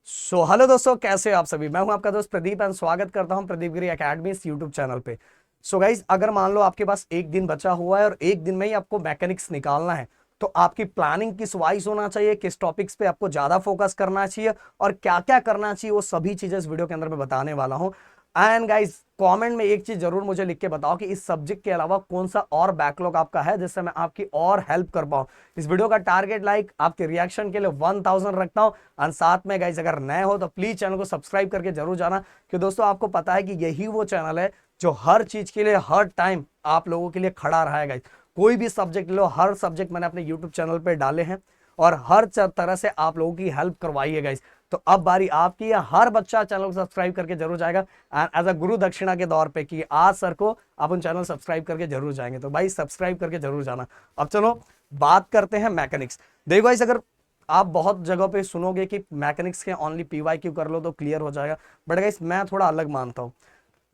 Hello दोस्तों, कैसे हो आप सभी। मैं हूं आपका दोस्त प्रदीप एंड स्वागत करता हूं प्रदीप गिरी एकेडमी इस यूट्यूब चैनल पे। गाइज, अगर मान लो आपके पास एक दिन बचा हुआ है और एक दिन में ही आपको मैकेनिक्स निकालना है, तो आपकी प्लानिंग किस वाइज होना चाहिए, किस टॉपिक्स पे आपको ज्यादा फोकस करना चाहिए और क्या क्या करना चाहिए, वो सभी चीजें इस वीडियो के अंदर मैं बताने वाला हूं। एंड गाइज, कमेंट में एक चीज जरूर मुझे लिख के बताओ कि इस सब्जेक्ट के अलावा कौन सा और बैकलॉग आपका है जिससे मैं आपकी और हेल्प कर पाऊं। इस वीडियो का टारगेट लाइक आपके रिएक्शन के लिए 1000 रखता हूं। और साथ में गाइज, अगर नए हो तो प्लीज चैनल को सब्सक्राइब करके जरूर जाना, क्योंकि दोस्तों आपको पता है कि यही वो चैनल है जो हर चीज के लिए हर टाइम आप लोगों के लिए खड़ा रहा है गाइज। कोई भी सब्जेक्ट लो, हर सब्जेक्ट मैंने अपने यूट्यूब चैनल पे डाले हैं और हर तरह से आप लोगों की हेल्प करवाई है गाइज। तो अब बारी आपकी है। हर बच्चा चैनल को सब्सक्राइब करके जरूर जाएगा एज अ गुरु दक्षिणा के तौर पे कि आज सर को अपन चैनल सब्सक्राइब करके जरूर जाएंगे। तो भाई सब्सक्राइब करके जरूर जाना। अब चलो बात करते हैं मैकेनिक्स। देखो गाइस, अगर आप बहुत जगह पे सुनोगे कि मैकेनिक्स के ओनली पीवाईक्यू कर लो तो क्लियर हो जाएगा, बट गाइस मैं थोड़ा अलग मानता हूं।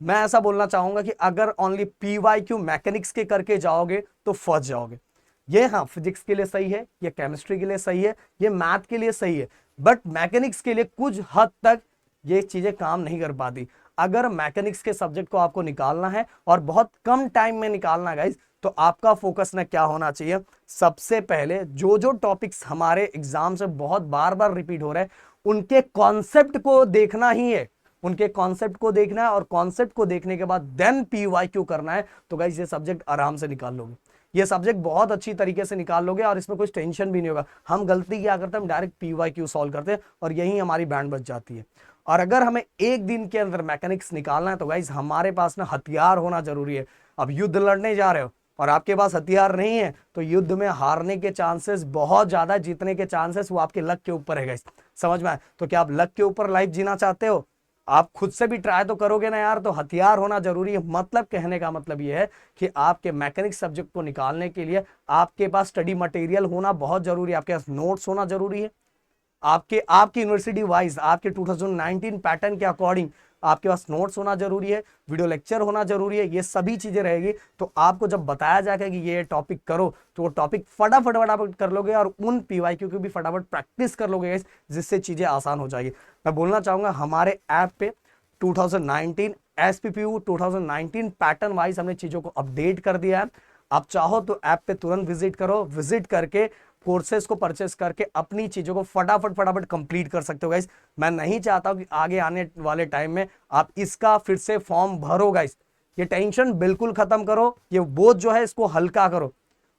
मैं ऐसा बोलना चाहूंगा कि अगर ओनली पीवाईक्यू मैकेनिक्स के करके जाओगे तो फंस जाओगे। ये हाँ, फिजिक्स के लिए सही है, ये केमिस्ट्री के लिए सही है, ये मैथ के लिए सही है, बट मैकेनिक्स के लिए कुछ हद तक ये चीजें काम नहीं कर पाती। अगर मैकेनिक्स के सब्जेक्ट को आपको निकालना है और बहुत कम टाइम में निकालना है गाइज, तो आपका फोकस ना क्या होना चाहिए। सबसे पहले जो जो टॉपिक्स हमारे एग्जाम से बहुत बार बार रिपीट हो रहे हैं, उनके कॉन्सेप्ट को देखना ही है। उनके कॉन्सेप्ट को देखना है और कॉन्सेप्ट को देखने के बाद देन पीवाईक्यू करना है। तो गाइज ये सब्जेक्ट आराम से निकाल लोगे, ये सब्जेक्ट बहुत अच्छी तरीके से निकाल लोगे और इसमें कुछ टेंशन भी नहीं होगा। हम गलती क्या करते हैं, हम डायरेक्ट पीवाईक्यू सॉल्व करते हैं और यही हमारी बैंड बच जाती है। और अगर हमें एक दिन के अंदर मैकेनिक्स निकालना है तो गाइज हमारे पास ना हथियार होना जरूरी है। अब युद्ध लड़ने जा रहे हो और आपके पास हथियार नहीं है तो युद्ध में हारने के चांसेस बहुत ज्यादा, जीतने के चांसेस वो आपके लक के ऊपर है गाइज। समझ में आए? तो क्या आप लक के ऊपर लाइफ जीना चाहते हो? आप खुद से भी ट्राई तो करोगे ना यार। तो हथियार होना जरूरी है। मतलब कहने का मतलब यह है कि आपके मैकेनिक सब्जेक्ट को निकालने के लिए आपके पास स्टडी मटेरियल होना बहुत जरूरी है, आपके पास नोट्स होना जरूरी है। आपके आपकी यूनिवर्सिटी वाइज आपके 2019 पैटर्न के अकॉर्डिंग आपके पास नोट्स होना जरूरी है, वीडियो लेक्चर होना जरूरी है। ये सभी चीजें रहेगी तो आपको जब बताया जाएगा कि ये टॉपिक करो तो वो टॉपिक फटाफट फटाफट कर लोगे और उन पीवाईक्यू की भी फटाफट प्रैक्टिस कर लोगे, जिससे चीजें आसान हो जाएगी। मैं बोलना चाहूंगा हमारे ऐप पे 2019 एसपीपीयू 2019 पैटर्न वाइज हमने चीजों को अपडेट कर दिया है। आप चाहो तो ऐप पे तुरंत विजिट करो, विजिट करके कोर्सेज को परचेस करके अपनी चीजों को फटाफट फटाफट कंप्लीट कर सकते हो गाइस। मैं नहीं चाहता कि आगे आने वाले टाइम में आप इसका फिर से फॉर्म भरो गाइस। ये टेंशन बिल्कुल खत्म करो, ये बोझ जो है इसको हल्का करो।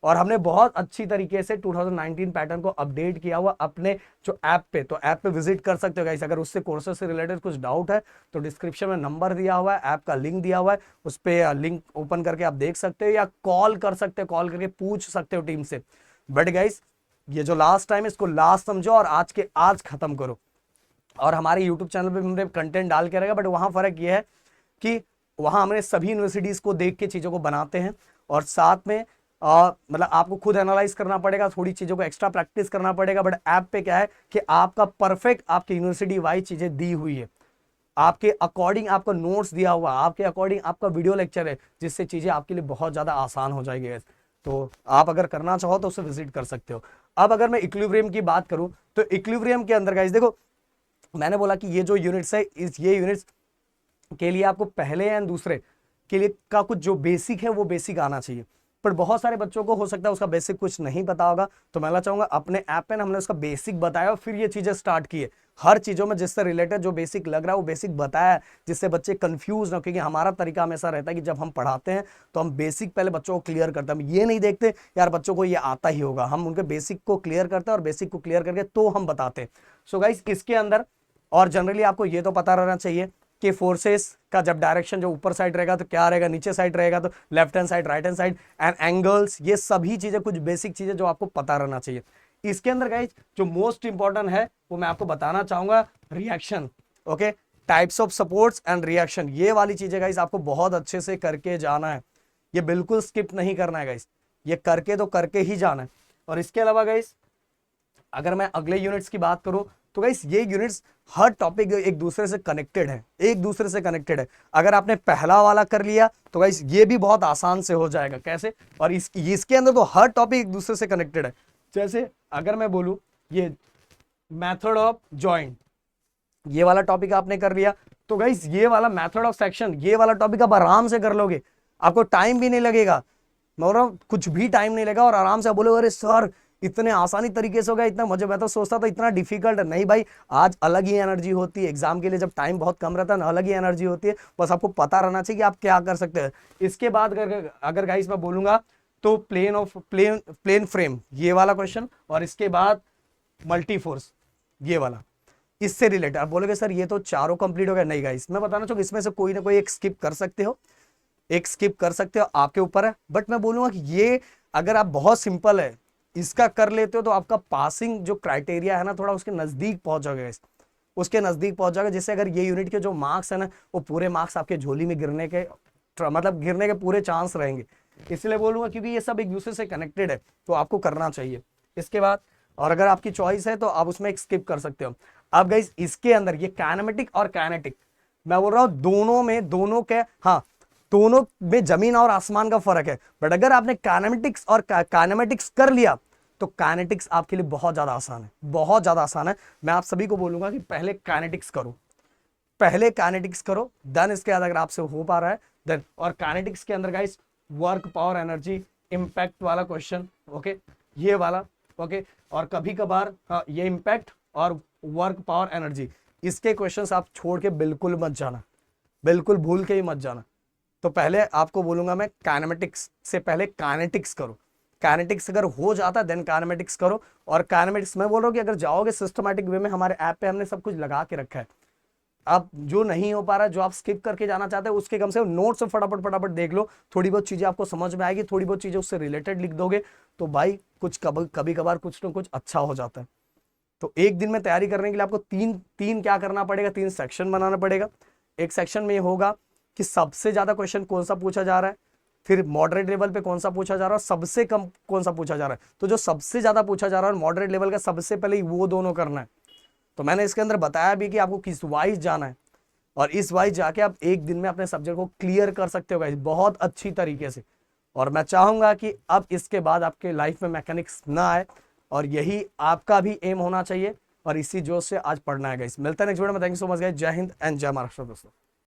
और हमने बहुत अच्छी तरीके से 2019 पैटर्न को अपडेट किया हुआ अपने जो ऐप पे, तो ऐप पे विजिट कर सकते हो गाइस। अगर उससे कोर्सेज से रिलेटेड कुछ डाउट है तो डिस्क्रिप्शन में नंबर दिया हुआ है, ऐप का लिंक दिया हुआ है, उस पर लिंक ओपन करके आप देख सकते हो या कॉल कर सकते हो, कॉल करके पूछ सकते हो टीम से। बट गाइस, ये जो लास्ट टाइम है इसको लास्ट समझो और आज के आज खत्म करो। और हमारे यूट्यूब चैनल पे हमने कंटेंट डाल के रहेगा, बट वहां फर्क ये है कि वहां हमने सभी यूनिवर्सिटीज को देख के चीजों को बनाते हैं और साथ में मतलब आपको खुद एनालाइज करना पड़ेगा, थोड़ी चीजों को एक्स्ट्रा प्रैक्टिस करना पड़ेगा। बट ऐप पे क्या है कि आपका परफेक्ट आपकी यूनिवर्सिटी वाइज चीजें दी हुई है, आपके अकॉर्डिंग आपका नोट्स दिया हुआ, आपके अकॉर्डिंग आपका वीडियो लेक्चर है, जिससे चीजें आपके लिए बहुत ज्यादा आसान हो जाएगी। तो आप अगर करना चाहो तो उसे विजिट कर सकते हो। अब अगर मैं इक्विलिब्रियम की बात करूं तो इक्विलिब्रियम के अंदर गाइस देखो, मैंने बोला कि ये जो यूनिट्स है ये यूनिट्स के लिए आपको पहले एंड दूसरे के लिए का कुछ जो बेसिक है वो बेसिक आना चाहिए। पर बहुत सारे बच्चों को हो सकता है उसका बेसिक कुछ नहीं पता होगा, तो मैं चाहूंगा अपने ऐप पे ना हमने उसका बेसिक बताया और फिर ये चीजें स्टार्ट की है। हर चीजों में जिससे रिलेटेड जो बेसिक लग रहा है वो बेसिक बताया है, जिससे बच्चे कंफ्यूज ना, क्योंकि हमारा तरीका हमेशा रहता है कि जब हम पढ़ाते हैं तो हम बेसिक पहले बच्चों को क्लियर करते हैं। हम ये नहीं देखते यार बच्चों को ये आता ही होगा, हम उनके बेसिक को क्लियर करते हैं और बेसिक को क्लियर करके तो हम बताते हैं। सो गाइस, इसके अंदर और जनरली आपको ये तो पता रहना चाहिए कि फोर्सेस का जब डायरेक्शन जो ऊपर साइड रहेगा तो क्या रहेगा, नीचे साइड रहेगा तो left hand side, right hand side, and angles, ये सभी चीजें कुछ बेसिक चीजें जो आपको पता रहना चाहिए। इसके अंदर गाइस जो मोस्ट इंपॉर्टेंट है वो मैं आपको बताना चाहूंगा, reaction. Okay, types of supports and reaction, ये वाली चीजें गाइस आपको बहुत अच्छे से करके जाना है। ये बिल्कुल स्किप नहीं करना है गाइस, ये करके तो करके ही जाना है। और इसके अलावा गाइस अगर मैं अगले यूनिट्स की बात करूं तो गाइस ये यूनिट्स हर टॉपिक एक दूसरे से कनेक्टेड है, एक दूसरे से कनेक्टेड है। अगर आपने पहला वाला कर लिया तो गाइस ये भी बहुत आसान से हो जाएगा। कैसे? और इसके अंदर तो हर टॉपिक एक दूसरे से कनेक्टेड है। जैसे अगर मैं बोलूं ये मेथड ऑफ जॉइंट, ये वाला टॉपिक आपने कर लिया। तो गाइस ये वाला मेथड ऑफ सेक्शन, ये वाला टॉपिक आप आराम से कर लोगे, आपको टाइम भी नहीं लगेगा, मैं बोल रहा हूँ कुछ भी टाइम नहीं लगेगा, और आराम से बोले अरे सर इतने आसानी तरीके से हो गया, इतना मजे, मैं तो सोचता था इतना डिफिकल्ट है। नहीं भाई, आज अलग ही एनर्जी होती है एग्जाम के लिए, जब टाइम बहुत कम रहता है ना, अलग ही एनर्जी होती है। बस आपको पता रहना चाहिए कि आप क्या कर सकते हैं। इसके बाद अगर गाइस मैं बोलूंगा तो प्लेन फ्रेम ये वाला क्वेश्चन, और इसके बाद मल्टी फोर्स ये वाला, इससे रिलेटेड आप बोलोगे सर ये तो चारों कंप्लीट हो गया। नहीं गाइस, मैं बताना चाहूंगा इसमें से कोई ना कोई एक स्किप कर सकते हो, एक स्किप कर सकते हो, आपके ऊपर है। बट मैं बोलूंगा कि ये अगर आप बहुत सिंपल है इसका कर लेते हो तो आपका पासिंग जो क्राइटेरिया है ना, थोड़ा उसके नजदीक पहुंच जाओगे guys, उसके नजदीक पहुंच जाओगे, जिससे अगर ये यूनिट के जो मार्क्स है ना, वो पूरे मार्क्स आपके झोली में गिरने के मतलब गिरने के पूरे चांस रहेंगे। इसलिए बोलूंगा क्योंकि ये सब एक दूसरे से कनेक्टेड है, तो आपको करना चाहिए। इसके बाद और अगर आपकी चॉइस है तो आप उसमें एक स्किप कर सकते हो। अब गाइस इसके अंदर ये काइनेमेटिक और काइनेटिक, मैं बोल रहा हूं दोनों में, दोनों के, हाँ दोनों में जमीन और आसमान का फर्क है। बट अगर आपने काइनेमेटिक्स और काइनेमेटिक्स कर लिया तो काइनेटिक्स आपके लिए बहुत ज्यादा आसान है, बहुत ज्यादा आसान है। मैं आप सभी को बोलूंगा कि पहले काइनेटिक्स करो, पहले काइनेटिक्स करो, देन इसके बाद अगर आपसे हो पा रहा है देन। और काइनेटिक्स के अंदर guys work power energy impact वाला क्वेश्चन, ओके ये वाला, ओके। और कभी कभार हाँ ये इंपैक्ट और वर्क पावर एनर्जी, इसके क्वेश्चंस आप छोड़ के बिल्कुल मत जाना, बिल्कुल भूल के ही मत जाना। तो पहले आपको बोलूंगा मैं काइनेमेटिक्स से पहले काइनेटिक्स करो, काइनेटिक्स अगर हो जाता है देन काइनेमेटिक्स करो। और काइनेमेटिक्स मैं बोल रहा हूँ कि अगर जाओगे सिस्टमैटिक वे में, हमारे ऐप पे हमने सब कुछ लगा के रखा है। आप जो नहीं हो पा रहा है, जो आप स्किप करके जाना चाहते हैं, उसके कम से कम नोट्स फटाफट फटाफट देख लो, थोड़ी बहुत चीजें आपको समझ में आएगी, थोड़ी बहुत चीजें उससे रिलेटेड लिख दोगे तो भाई कुछ कभी कभार कुछ ना कुछ अच्छा हो जाता है। तो एक दिन में तैयारी करने के लिए आपको तीन तीन क्या करना पड़ेगा, तीन सेक्शन बनाना पड़ेगा। एक सेक्शन में ये होगा कि सबसे ज्यादा क्वेश्चन कौन सा पूछा जा रहा है, फिर मॉडरेट लेवल पे कौन सा पूछा जा रहा है, सबसे कम कौन सा पूछा जा रहा है। तो जो सबसे ज्यादा पूछा जा रहा है मॉडरेट लेवल का, सबसे पहले वो दोनों करना है। तो मैंने इसके अंदर बताया भी कि आपको किस वाइज जाना है, और इस वाइज जाके आप एक दिन में अपने सब्जेक्ट को क्लियर कर सकते हो गाइस, बहुत अच्छी तरीके से। और मैं चाहूंगा कि अब इसके बाद आपके लाइफ में मैकेनिक्स ना आए, और यही आपका भी एम होना चाहिए, और इसी जोश से आज पढ़ना है गाइस। मिलता है नेक्स्ट वीडियो में। Thank you so much guys, जय हिंद एंड जय महाराष्ट्र दोस्तों।